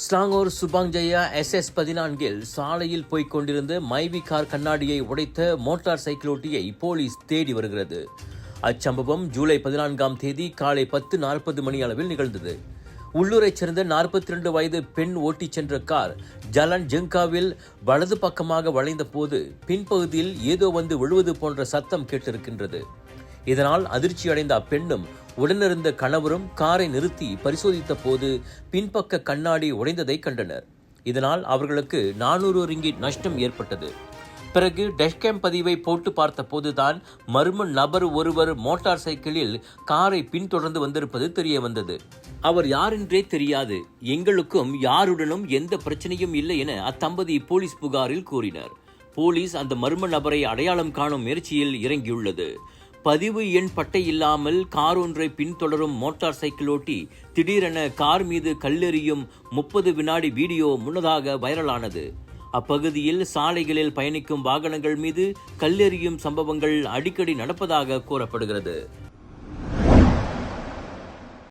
Selangor Subang Jaya SS14 சாலையில் போய்க் கொண்டிருந்த மைவி கார் கண்ணாடியை உடைத்த மோட்டார் சைக்கிளோட்டியை போலீஸ் தேடி வருகிறது. அச்சம்பவம் ஜூலை 14ஆம் தேதி காலை 10:40 மணி அளவில் நிகழ்ந்தது. உள்ளூரைச் சேர்ந்த 42 வயது பெண் ஓட்டிச் சென்ற கார் ஜலன் ஜங்காவில் வலது பக்கமாக வளைந்த போது பின்பகுதியில் ஏதோ வந்து விழுவது போன்ற சத்தம் கேட்டிருக்கின்றது. இதனால் அதிர்ச்சியடைந்த அப்பெண்ணும் உடனிருந்த கணவரும் காரை நிறுத்தி பரிசோதித்த போது பின்பக்க கண்ணாடி உடைந்ததை கண்டனர். இதனால் அவர்களுக்கு 400 ரிங்கிட் நஷ்டம் ஏற்பட்டது. பிறகு டேஷ்கேம் பதிவை போட்டு பார்த்த போதுதான் மர்ம நபர் ஒருவர் மோட்டார் சைக்கிளில் காரை பின்தொடர்ந்து வந்திருப்பது தெரிய வந்தது. அவர் யாரென்றே தெரியாது, எங்களுக்கும் யாருடனும் எந்த பிரச்சனையும் இல்லை என அத்தம்பதி போலீஸ் புகாரில் கூறினர். போலீஸ் அந்த மர்ம நபரை அடையாளம் காணும் முயற்சியில் இறங்கியுள்ளது. பதிவு எண் பட்டை இல்லாமல் கார் ஒன்றை பின்தொடரும் மோட்டார் சைக்கிளோட்டி திடீரென கார் மீது கல்லெறியும் 30 வினாடி வீடியோ முன்னதாக வைரலானது. அப்பகுதியில் சாலைகளில் பயணிக்கும் வாகனங்கள் மீது கல்லெறியும் சம்பவங்கள் அடிக்கடி நடப்பதாக கூறப்படுகிறது.